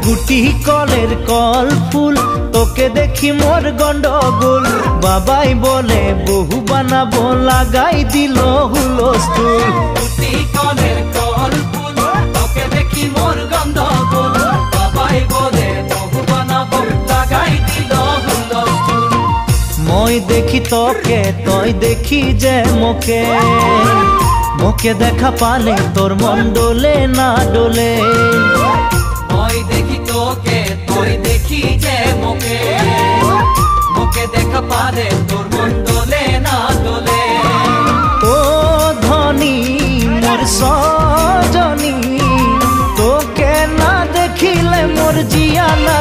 গুটি কলের কল ফুল তোকে দেখি মোর গন্ডগোল বাবাই বলে বহু বানাবো লাগাই দিল হুলস্থুল গুটি কলের কল ফুল তোকে দেখি মোর গন্ডগোল বাবাই বলে বহু বানাবো লাগাই দিল হুলস্থুল মই দেখি তোকে তই দেখি যে মোকে মোকে দেখা পালে তোর মন ডোলে না ডোলে মই দেখি তোকে তুই দেখি যে মোকে মোকে দেখা পারে তোর মন দোলে না দোলে ও ধনী মোর সজনী তোকে না দেখিলে মোর জিয়া না